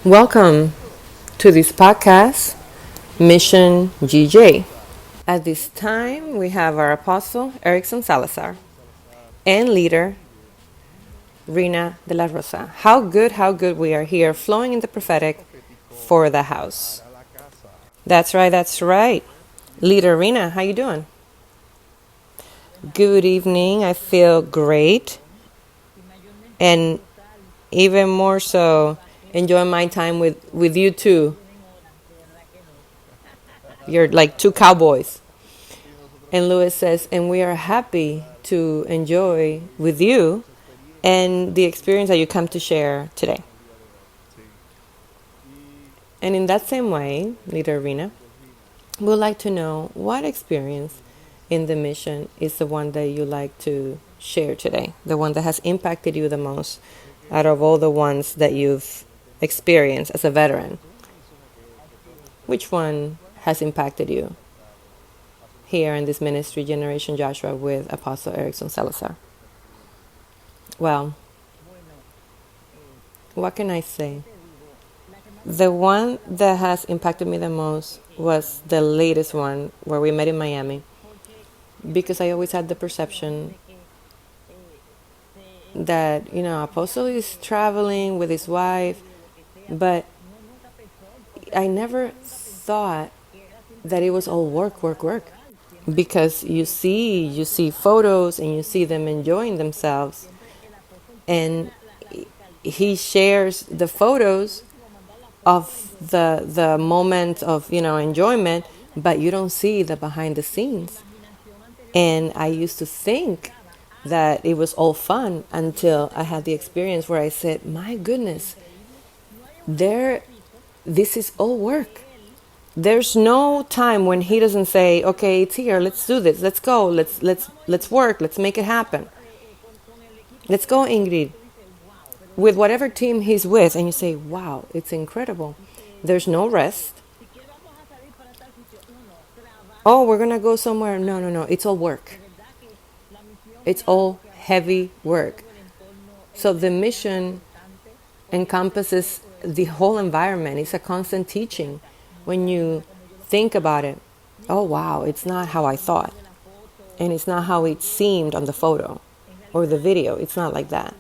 Welcome to this podcast, Mission GJ. At this time, we have our apostle, Erickson Salazar, and leader, Rina de la Rosa. How good we are here, flowing in the prophetic for the house. That's right. Leader Rina, how you doing? Good evening. I feel great. And even more so, enjoying my time with you two. You're like two cowboys. And Lewis says, and we are happy to enjoy with you and the experience that you come to share today. And in that same way, Leader Arena, we would like to know what experience in the mission is the one that you like to share today, the one that has impacted you the most out of all the ones that you've experienced as a veteran. Which one has impacted you here in this ministry, Generation Joshua, with Apostle Erickson Salazar? Well, what can I say? The one that has impacted me the most was the latest one where we met in Miami, because I always had the perception that, Apostle is traveling with his wife, but I never thought that it was all work, work, work. Because you see photos and you see them enjoying themselves, and he shares the photos of the moment of enjoyment, but you don't see the behind the scenes. And I used to think that it was all fun until I had the experience where I said, my goodness, this is all work. There's no time when he doesn't say, okay, it's here, let's do this, let's go, let's work, let's make it happen. Let's go, Ingrid, with whatever team he's with, and you say, wow, it's incredible. There's no rest. Oh, we're going to go somewhere. No. It's all work. It's all heavy work. So the mission encompasses the whole environment. It's a constant teaching. When you think about it, oh, wow, it's not how I thought. And it's not how it seemed on the photo or the video. It's not like that.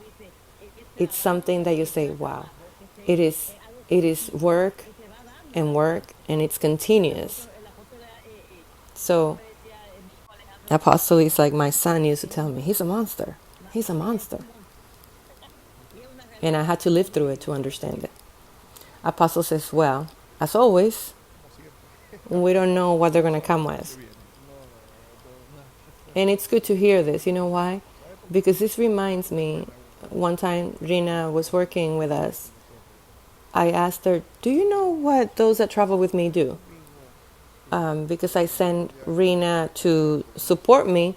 It's something that you say, wow, it is work, and it's continuous. So Apostle is like my son used to tell me, he's a monster. He's a monster. And I had to live through it to understand it. Apostle says, well, as always, we don't know what they're going to come with. And it's good to hear this. You know why? Because this reminds me, one time Rina was working with us. I asked her, do you know what those that travel with me do? Because I sent Rina to support me,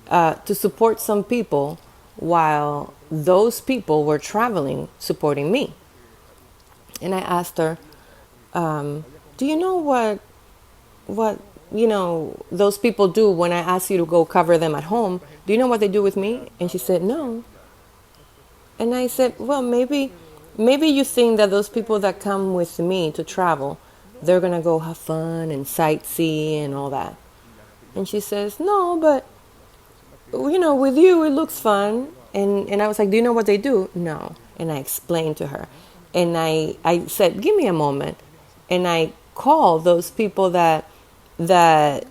to support some people while those people were traveling, supporting me. And I asked her, do you know what those people do when I ask you to go cover them at home? Do you know what they do with me? And she said, no. And I said, well, maybe you think that those people that come with me to travel, they're going to go have fun and sightsee and all that. And she says, no, but, with you, it looks fun. And I was like, do you know what they do? No. And I explained to her. And I said, give me a moment. And I called those people that were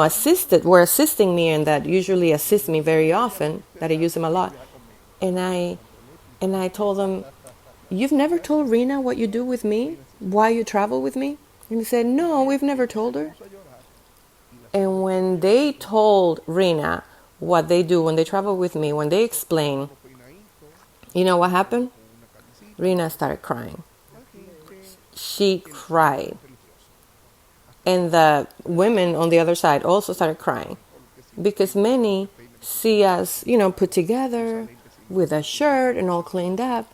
assisting me and that usually assist me very often, that I use them a lot. And I told them, you've never told Rina what you do with me? Why you travel with me? And they said, no, we've never told her. And when they told Rina what they do when they travel with me, when they explain, you know what happened? Rina started crying. She cried. And the women on the other side also started crying. Because many see us, put together with a shirt and all cleaned up.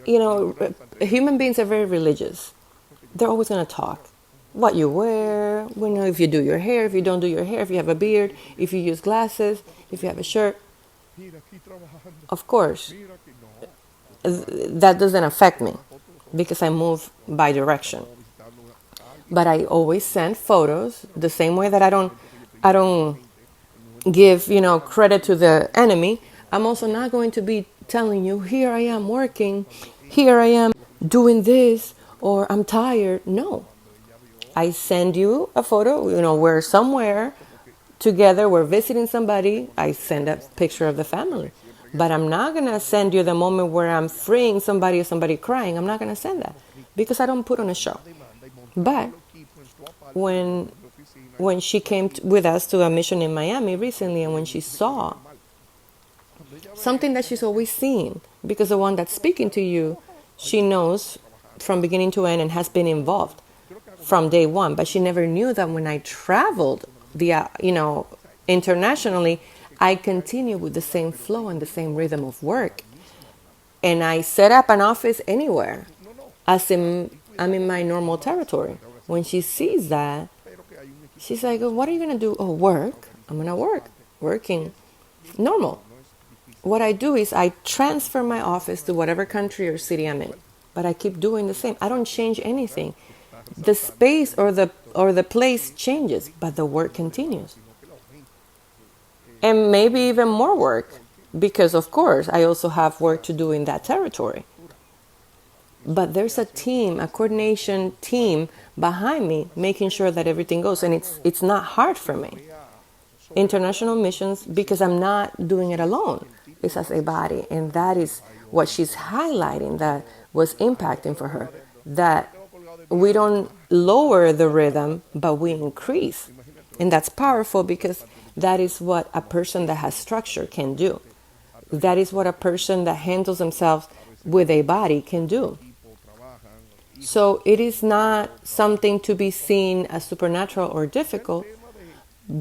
Human beings are very religious. They're always going to talk. What you wear, if you do your hair, if you don't do your hair, if you have a beard, if you use glasses, if you have a shirt. Of course, that doesn't affect me. because I move by direction. But I always send photos the same way that I don't give, credit to the enemy. I'm also not going to be telling you, here I am working, here I am doing this, or I'm tired. No. I send you a photo, we're somewhere together, we're visiting somebody, I send a picture of the family. But I'm not going to send you the moment where I'm freeing somebody or somebody crying. I'm not going to send that because I don't put on a show. But when she came with us to a mission in Miami recently, and when she saw something that she's always seen, because the one that's speaking to you, she knows from beginning to end and has been involved from day one, but she never knew that when I traveled internationally, I continue with the same flow and the same rhythm of work. And I set up an office anywhere, as in I'm in my normal territory. When she sees that, she's like, oh, what are you going to do? Oh, work. I'm going to work. Working normal. What I do is I transfer my office to whatever country or city I'm in. But I keep doing the same. I don't change anything. The space or the place changes, but the work continues. And maybe even more work, because of course I also have work to do in that territory. But there's a team, a coordination team behind me, making sure that everything goes, and it's not hard for me. International missions, because I'm not doing it alone. It's as a body, and that is what she's highlighting that was impacting for her. That we don't lower the rhythm, but we increase. And that's powerful because that is what a person that has structure can do. That is what a person that handles themselves with a body can do. So it is not something to be seen as supernatural or difficult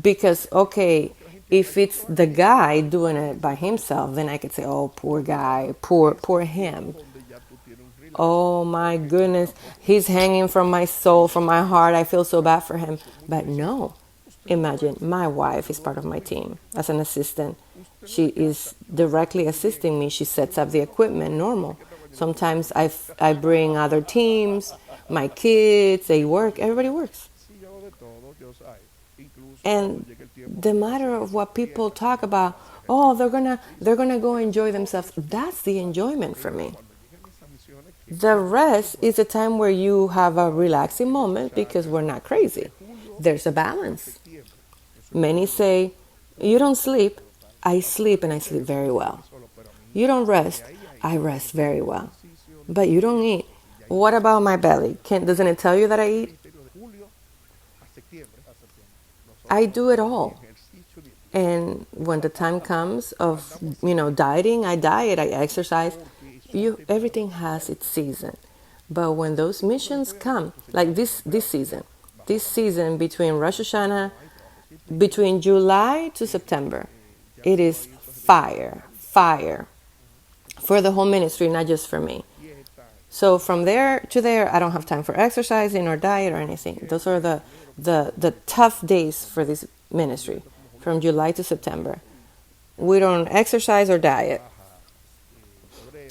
because, okay, if it's the guy doing it by himself, then I could say, oh, poor guy, poor him. Oh my goodness, he's hanging from my soul, from my heart. I feel so bad for him. But no, imagine my wife is part of my team as an assistant. She is directly assisting me. She sets up the equipment normal. Sometimes I bring other teams, my kids, they work, everybody works. And the matter of what people talk about, oh, they're gonna go enjoy themselves. That's the enjoyment for me. The rest is a time where you have a relaxing moment because we're not crazy. There's a balance. Many say, you don't sleep. I sleep and I sleep very well. You don't rest. I rest very well. But you don't eat. What about my belly? Doesn't it tell you that I eat? I do it all. And when the time comes of, dieting, I diet, I exercise. Everything has its season. But when those missions come, like this season between Rosh Hashanah, between July to September, it is fire for the whole ministry, not just for me. So from there to there, I don't have time for exercising or diet or anything. Those are the tough days for this ministry, from July to September. We don't exercise or diet.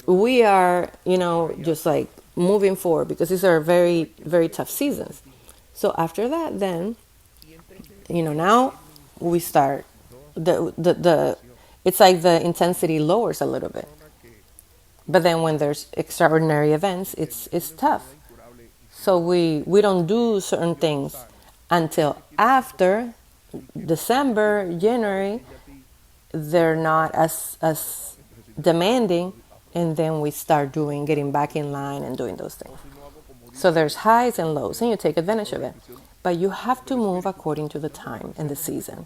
We are, just like moving forward because these are very, very tough seasons. So after that, then, now we start it's like the intensity lowers a little bit. But then when there's extraordinary events, it's tough. So we don't do certain things until after December, January. They're not as demanding. And then we start getting back in line and doing those things. So there's highs and lows, and you take advantage of it. But you have to move according to the time and the season.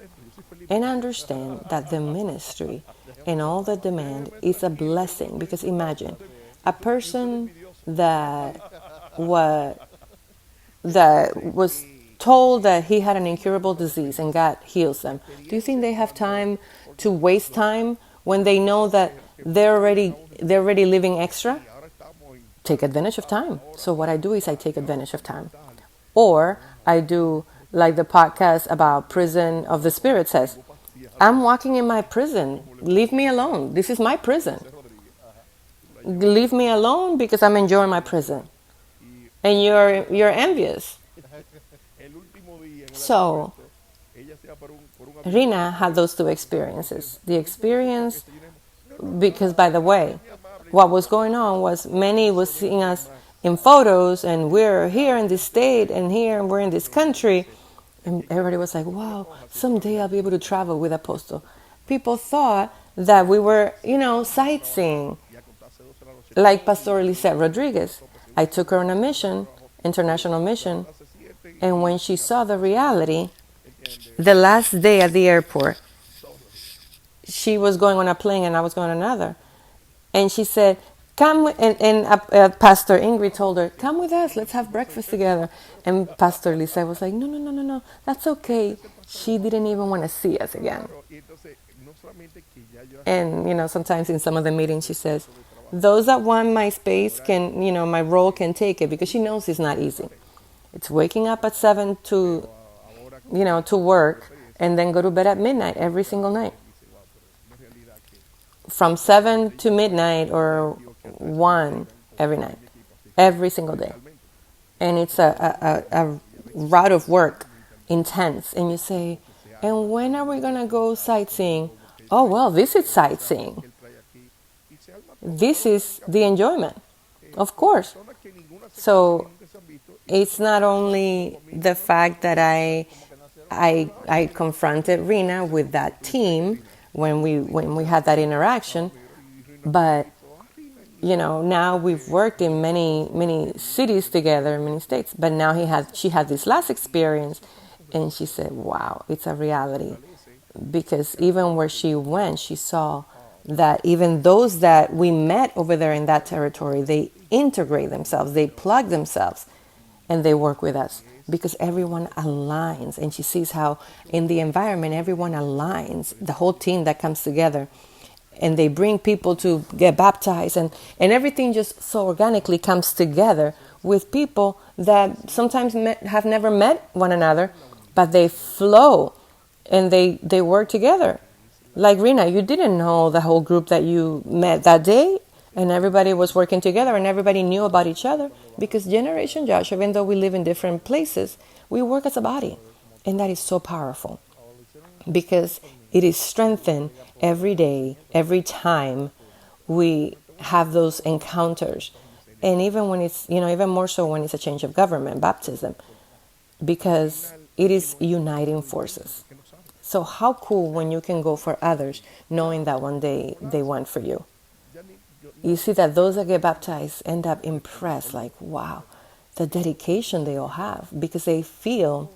And understand that the ministry and all the demand is a blessing. Because imagine, a person that was told that he had an incurable disease and God heals them. Do you think they have time to waste time when they know that they're already living extra? Take advantage of time. So what I do is I take advantage of time. Or I do like the podcast about prison of the spirit says, I'm walking in my prison. Leave me alone. This is my prison. Leave me alone because I'm enjoying my prison. and you're envious. So Rina had those two experiences. The experience, because by the way, what was going on was many was seeing us in photos, and we're here in this state, and here and we're in this country, and everybody was like, wow, someday I'll be able to travel with Apostle. People thought that we were, sightseeing. Like Pastor Lisette Rodriguez, I took her on a mission, international mission, and when she saw the reality, the last day at the airport, she was going on a plane and I was going on another. And she said, come, and Pastor Ingrid told her, come with us, let's have breakfast together. And Pastor Lisa was like, no, no, no, no, no, that's okay. She didn't even want to see us again. And, sometimes in some of the meetings she says, those that want my space can, my role can take it, because she knows it's not easy. It's waking up at 7 to work and then go to bed at midnight every single night. From 7 to midnight or 1 every night, every single day. And it's a route of work, intense. And you say, and when are we going to go sightseeing? Oh, well, this is sightseeing. This is the enjoyment, of course. So it's not only the fact that I confronted Rina with that team when we had that interaction, but now we've worked in many cities together, many states. But now she had this last experience, and she said, "Wow, it's a reality." Because even where she went, she saw that even those that we met over there in that territory, they integrate themselves, they plug themselves, and they work with us because everyone aligns. And she sees how in the environment, everyone aligns, the whole team that comes together, and they bring people to get baptized, and everything just so organically comes together with people that sometimes have never met one another, but they flow and they work together. Like Rina, you didn't know the whole group that you met that day, and everybody was working together and everybody knew about each other, because Generation Josh, even though we live in different places, we work as a body. And that is so powerful, because it is strengthened every day, every time we have those encounters. And even when it's, even more so when it's a change of government, baptism, because it is uniting forces. So how cool when you can go for others, knowing that one day they went for you. You see that those that get baptized end up impressed, like, wow, the dedication they all have, because they feel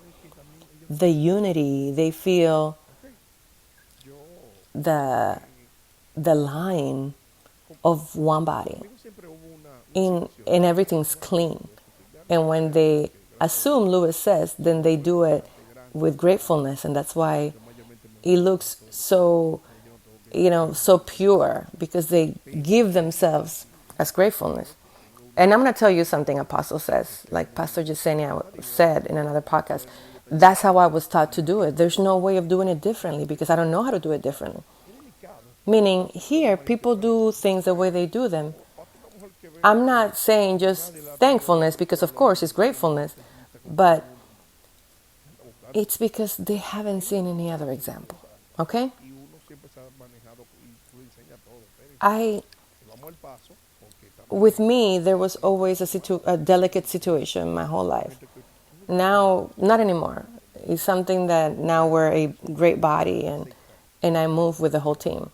the unity, they feel the line of one body, and everything's clean. And when they assume, Lewis says, then they do it with gratefulness, and that's why it looks so, so pure, because they give themselves as gratefulness. And I'm going to tell you something Apostle says, like Pastor Yesenia said in another podcast. That's how I was taught to do it. There's no way of doing it differently, because I don't know how to do it differently. Meaning here, people do things the way they do them. I'm not saying just thankfulness, because of course it's gratefulness, but it's because they haven't seen any other example. Okay? With me, there was always a delicate situation my whole life. Now, not anymore. It's something that now we're a great body, and I move with the whole team.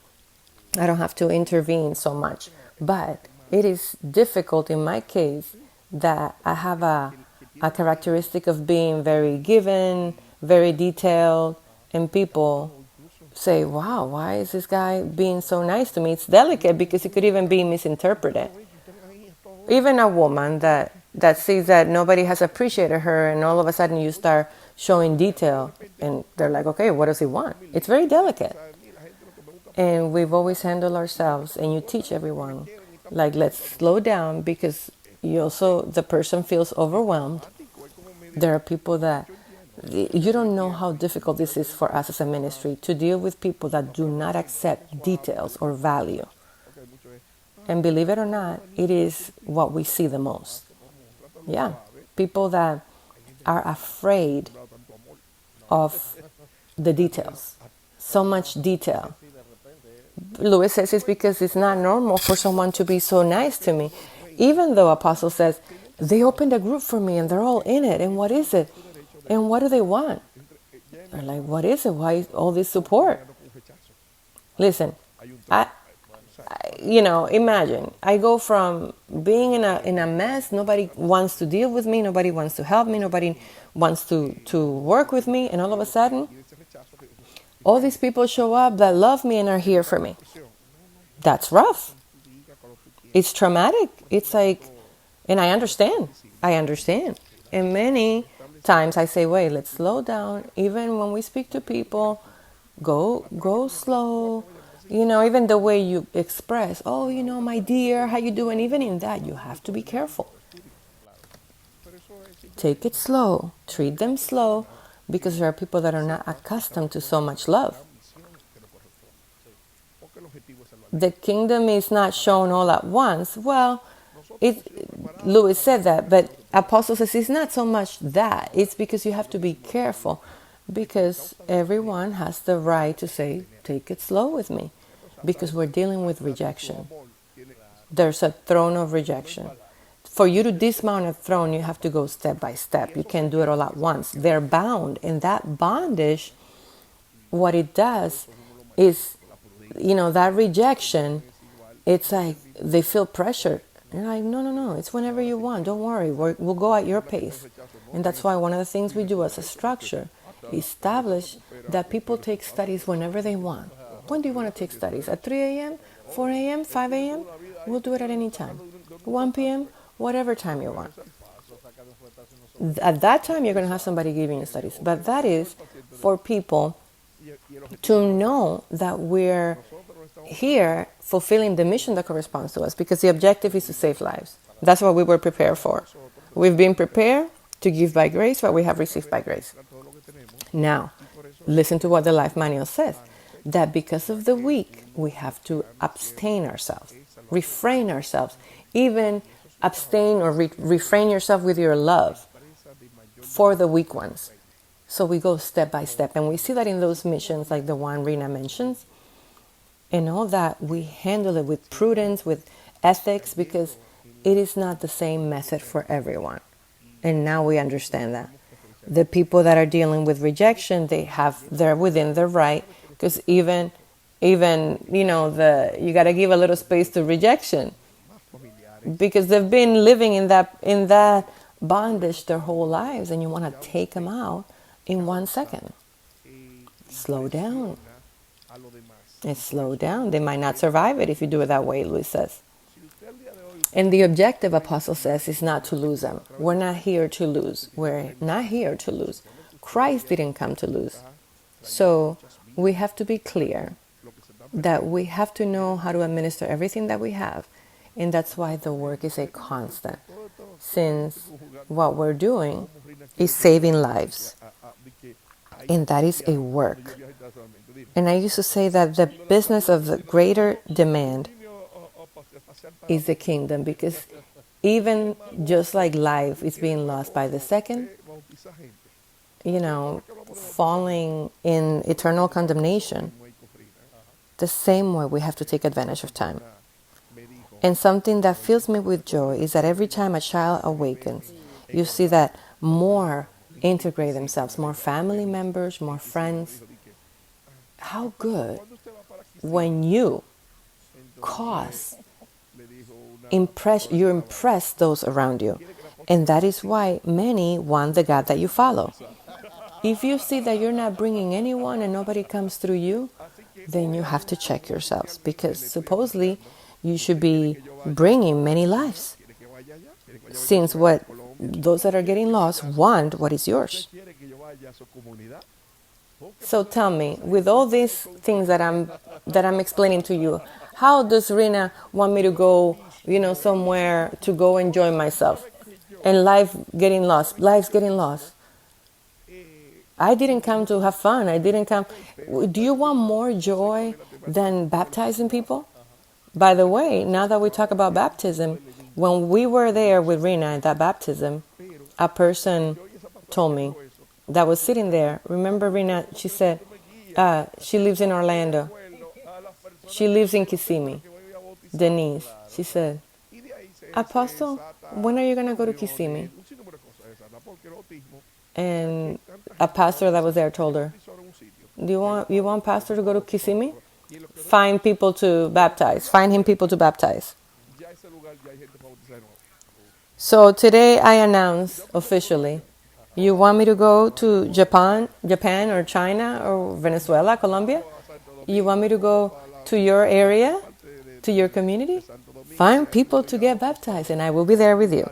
I don't have to intervene so much. But it is difficult in my case that I have a characteristic of being very given, very detailed, and people say, wow, why is this guy being so nice to me? It's delicate, because it could even be misinterpreted. Even a woman that sees that nobody has appreciated her, and all of a sudden you start showing detail, and they're like, okay, what does he want? It's very delicate. And we've always handled ourselves, and you teach everyone, like, let's slow down, because the person feels overwhelmed. There are people that, you don't know how difficult this is for us as a ministry, to deal with people that do not accept details or value. And believe it or not, it is what we see the most. Yeah, people that are afraid of the details. So much detail. Lewis says it's because it's not normal for someone to be so nice to me. Even though Apostle says, they opened a group for me and they're all in it. And what is it? And what do they want? They're like, what is it? Why all this support? Listen, imagine I go from being in a mess. Nobody wants to deal with me. Nobody wants to help me. Nobody wants to work with me. And all of a sudden, all these people show up that love me and are here for me. That's rough. It's traumatic. It's like, and I understand. And many times I say, wait, let's slow down. Even when we speak to people, go slow. Even the way you express, oh, my dear, how you doing? Even in that, you have to be careful. Take it slow. Treat them slow, because there are people that are not accustomed to so much love. The kingdom is not shown all at once. Well, Lewis said that, but Apostle says it's not so much that. It's because you have to be careful, because everyone has the right to say, take it slow with me, because we're dealing with rejection. There's a throne of rejection. For you to dismount a throne, you have to go step by step. You can't do it all at once. They're bound. And that bondage, what it does is, that rejection, it's like they feel pressure. You're like, no, it's whenever you want. Don't worry. We'll go at your pace. And that's why one of the things we do as a structure, establish that people take studies whenever they want. When do you want to take studies? At 3 a.m., 4 a.m., 5 a.m.? We'll do it at any time. 1 p.m., whatever time you want. At that time, you're going to have somebody giving you studies. But that is for people to know that we're here fulfilling the mission that corresponds to us, because the objective is to save lives. That's what we were prepared for. We've been prepared to give by grace what we have received by grace. Now, listen to what the Life Manual says, that because of the weak, we have to abstain ourselves, refrain ourselves, even abstain or refrain yourself with your love for the weak ones. So we go step by step. And we see that in those missions like the one Rena mentions. And all that, we handle it with prudence, with ethics, because it is not the same method for everyone. And now we understand that. The people that are dealing with rejection, they're within their right, because even you got to give a little space to rejection, because they've been living in that bondage their whole lives, and you want to take them out in 1 second. Slow down. It's slow down. They might not survive it if you do it that way, Luis says. And the objective, Apostle says, is not to lose them. We're not here to lose. We're not here to lose. Christ didn't come to lose. So we have to be clear that we have to know how to administer everything that we have. And that's why the work is a constant, since what we're doing is saving lives. And that is a work. And I used to say that the business of the greater demand is the kingdom, because even just like life is being lost by the second, falling in eternal condemnation, the same way we have to take advantage of time. And something that fills me with joy is that every time a child awakens, you see that more integrate themselves, more family members, more friends. How good when you impress those around you. And that is why many want the God that you follow. If you see that you're not bringing anyone and nobody comes through you, then you have to check yourselves, because supposedly you should be bringing many lives, since what those that are getting lost want what is yours. So tell me, with all these things that I'm explaining to you, how does Rena want me to go, somewhere to go enjoy myself, and life's getting lost? I didn't come to have fun. I didn't come. Do you want more joy than baptizing people? By the way, now that we talk about baptism, when we were there with Rena at that baptism, a person told me that was sitting there. Remember, Rina? She said she lives in Orlando. She lives in Kissimmee. Denise. She said, Apostle, when are you going to go to Kissimmee? And a pastor that was there told her, "Do you want pastor to go to Kissimmee? Find people to baptize. Find him people to baptize." So today I announce officially, you want me to go to Japan or China or Venezuela, Colombia? You want me to go to your area, to your community? Find people to get baptized and I will be there with you.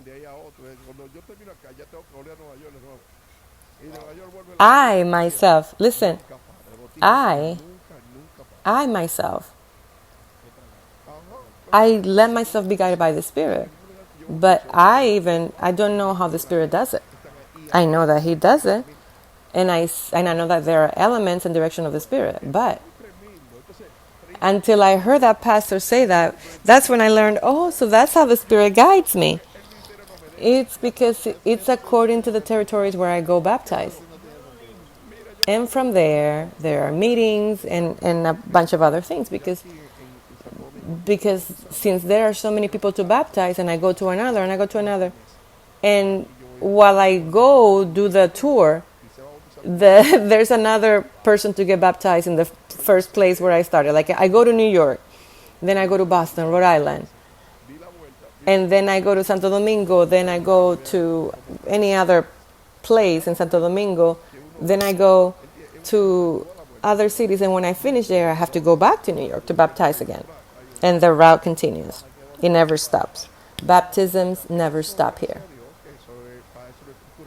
I myself, listen, I, I myself, I let myself be guided by the Spirit. But I don't know how the Spirit does it. I know that He does it. And I know that there are elements and direction of the Spirit. But until I heard that pastor say that, that's when I learned, oh, so that's how the Spirit guides me. It's because it's according to the territories where I go baptize. And from there are meetings and a bunch of other things because since there are so many people to baptize and I go to another and I go to another, and while I go do the tour, there's another person to get baptized in the first place where I started. Like I go to New York, then I go to Boston, Rhode Island, and then I go to Santo Domingo, then I go to any other place in Santo Domingo, then I go to other cities, and when I finish there, I have to go back to New York to baptize again. And the route continues. It never stops. Baptisms never stop here.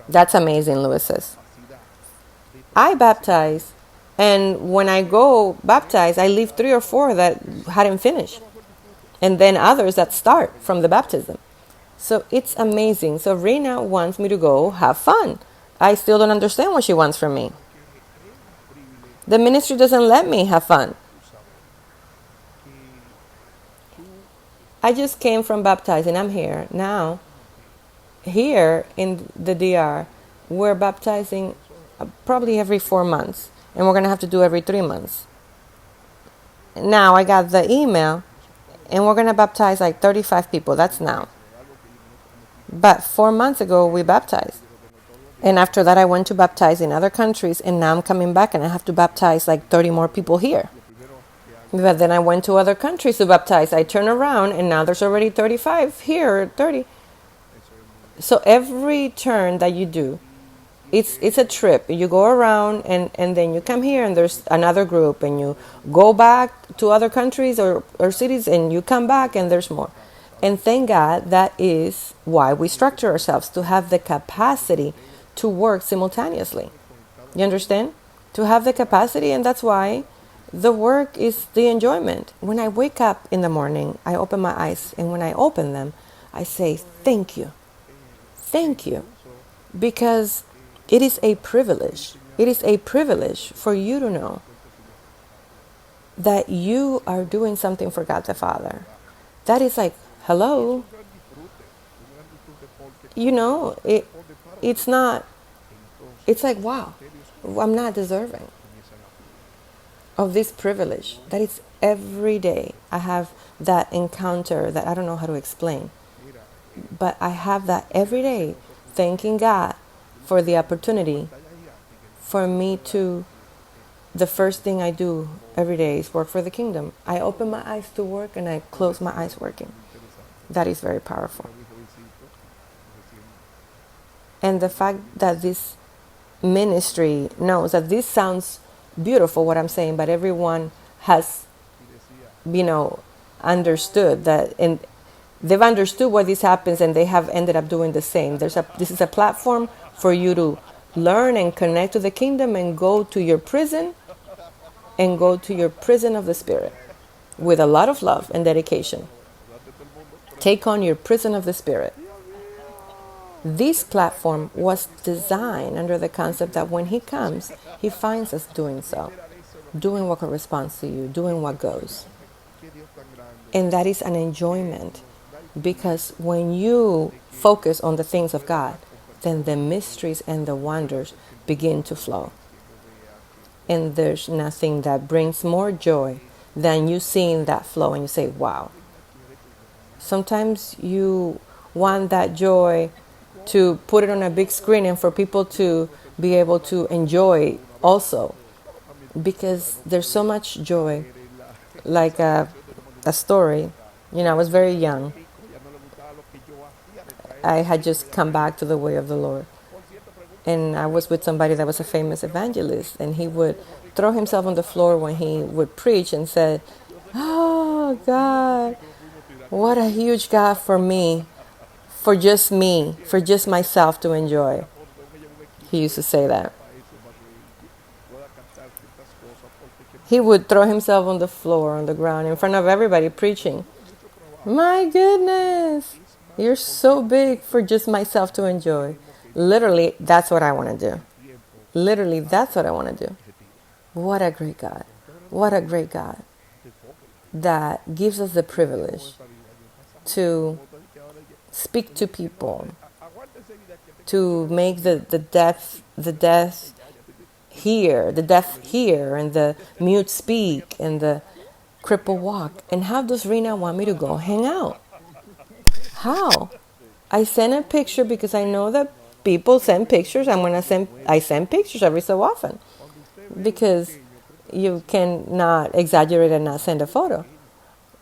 That's amazing, Louis says. I baptize, and when I go baptize, I leave 3 or 4 that hadn't finished, and then others that start from the baptism. So it's amazing. So Rena wants me to go have fun. I still don't understand what she wants from me. The ministry doesn't let me have fun. I just came from baptizing. I'm here now. Here in the DR, we're baptizing probably every 4 months, and we're going to have to do every 3 months. Now I got the email, and we're going to baptize like 35 people. That's now. But 4 months ago, we baptized. And after that, I went to baptize in other countries, and now I'm coming back, and I have to baptize like 30 more people here. But then I went to other countries to baptize. I turn around, and now there's already 35 here, 30. So every turn that you do, it's a trip. You go around, and then you come here, and there's another group, and you go back to other countries or cities, and you come back, and there's more. And thank God that is why we structure ourselves, to have the capacity to work simultaneously. You understand? To have the capacity, and that's why the work is the enjoyment. When I wake up in the morning, I open my eyes, and when I open them, I say, thank you. Thank you. Because it is a privilege. It is a privilege for you to know that you are doing something for God the Father. That is like, hello. You know, it's not, it's like, wow, I'm not deserving of this privilege. That it's every day I have that encounter that I don't know how to explain. But I have that every day, thanking God for the opportunity for me to, the first thing I do every day is work for the kingdom. I open my eyes to work and I close my eyes working. That is very powerful. And the fact that this ministry knows that this sounds beautiful, what I'm saying, but everyone has, understood that, and they've understood why this happens, and they have ended up doing the same. This is a platform for you to learn and connect to the kingdom and go to your prison of the Spirit with a lot of love and dedication. Take on your prison of the Spirit. This platform was designed under the concept that when He comes, He finds us doing so, doing what corresponds to you, doing what goes. And that is an enjoyment, because when you focus on the things of God, then the mysteries and the wonders begin to flow. And there's nothing that brings more joy than you seeing that flow and you say, wow. Sometimes you want that joy to put it on a big screen and for people to be able to enjoy it also, because there's so much joy. Like a story, I was very young. I had just come back to the way of the Lord. And I was with somebody that was a famous evangelist, and he would throw himself on the floor when he would preach and said, "Oh God, what a huge God for me, for just myself to enjoy." He used to say that. He would throw himself on the floor, on the ground, in front of everybody preaching. My goodness, you're so big for just myself to enjoy. Literally, that's what I want to do. Literally, that's what I want to do. What a great God. What a great God that gives us the privilege to speak to people, to make the deaf hear, and the mute speak, and the cripple walk. And how does Rena want me to go hang out? How? I send a picture because I know that people send pictures. I send pictures every so often because you cannot exaggerate and not send a photo.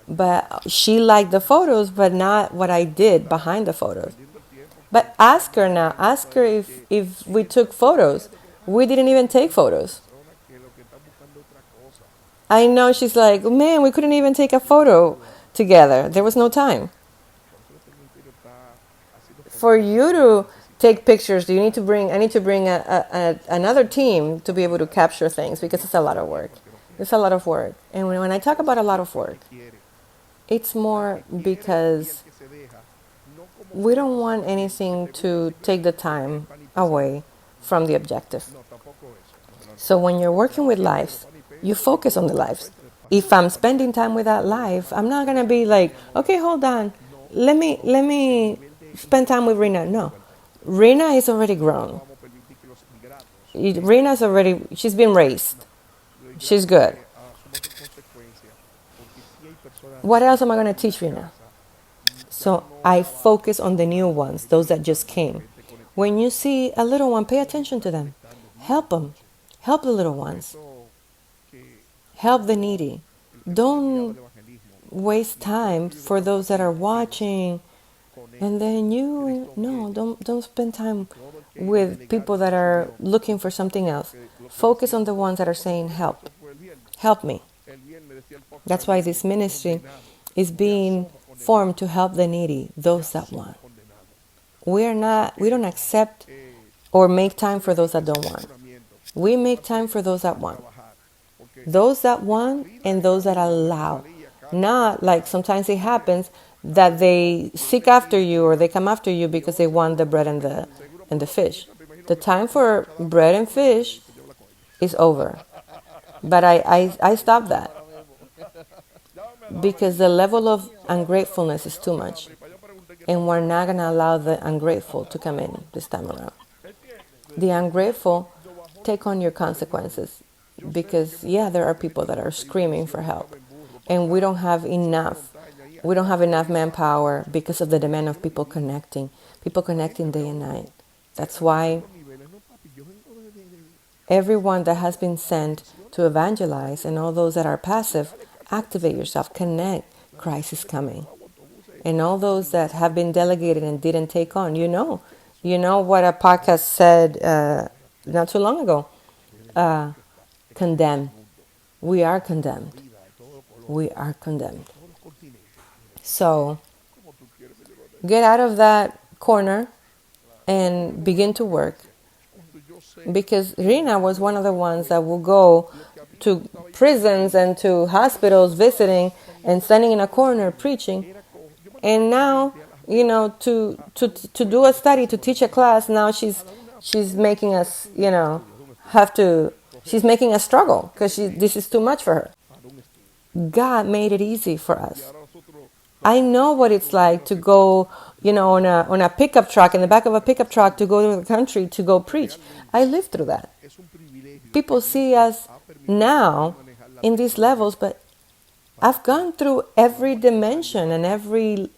But she liked the photos, but not what I did behind the photos. But ask her now. Ask her if we took photos. We didn't even take photos. I know she's like, man, we couldn't even take a photo together. There was no time. For you to take pictures, I need to bring another team to be able to capture things, because it's a lot of work. It's a lot of work. And when I talk about a lot of work, it's more because we don't want anything to take the time away from the objective. So when you're working with lives, you focus on the lives. If I'm spending time with that life, I'm not going to be like, okay, hold on. Let me spend time with Rena. No. Rena is already grown. She's been raised. She's good. What else am I going to teach Rena? So I focus on the new ones, those that just came. When you see a little one, pay attention to them. Help them. Help the little ones. Help the needy. Don't waste time for those that are watching. And then don't spend time with people that are looking for something else. Focus on the ones that are saying, help me. That's why this ministry is being formed to help the needy, those that want. We don't accept or make time for those that don't want. We make time for those that want. Those that want and those that allow. Not like sometimes it happens that they seek after you or they come after you because they want the bread and the fish. The time for bread and fish is over. But I stopped that because the level of ungratefulness is too much. And we're not going to allow the ungrateful to come in this time around. The ungrateful take on your consequences because, there are people that are screaming for help. And we don't have enough. We don't have enough manpower because of the demand of people connecting day and night. That's why everyone that has been sent to evangelize and all those that are passive, activate yourself, connect. Christ is coming. And all those that have been delegated and didn't take on, you know what a podcast said not too long ago. Condemned. We are condemned. We are condemned. So get out of that corner and begin to work. Because Rina was one of the ones that will go to prisons and to hospitals visiting and standing in a corner preaching. And now, to do a study, to teach a class, now she's making us, she's making us struggle because this is too much for her. God made it easy for us. I know what it's like to go on a pickup truck, in the back of a pickup truck, to go to the country to go preach. I lived through that. People see us now in these levels, but I've gone through every dimension and every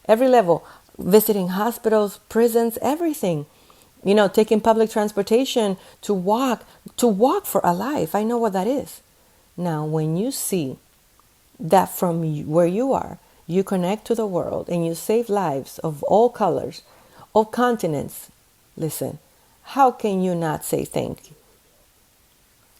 level, visiting hospitals, prisons, everything. Taking public transportation to walk for a life. I know what that is. Now, when you see that from where you are, you connect to the world and you save lives of all colors, all continents, listen, how can you not say thank you?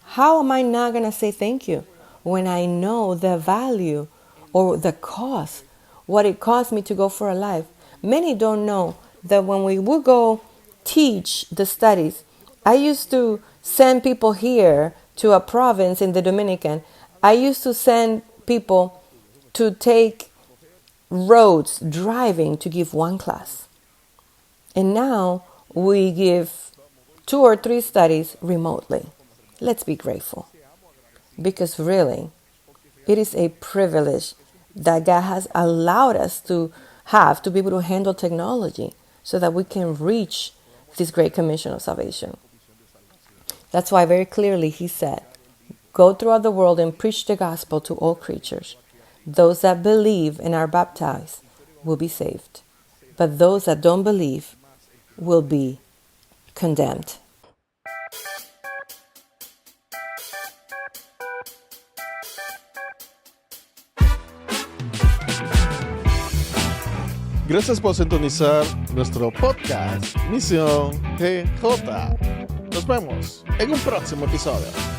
How am I not going to say thank you when I know the value or the cost, what it cost me to go for a life? Many don't know that when we would go teach the studies, I used to send people here to a province in the Dominican. I used to send people to take roads, driving, to give one class. And now we give 2 or 3 studies remotely. Let's be grateful. Because really, it is a privilege that God has allowed us to have, to be able to handle technology so that we can reach this great commission of salvation. That's why very clearly he said, go throughout the world and preach the gospel to all creatures. Those that believe and are baptized will be saved, but those that don't believe will be condemned. Gracias por sintonizar nuestro podcast Misión GJ. Nos vemos en un próximo episodio.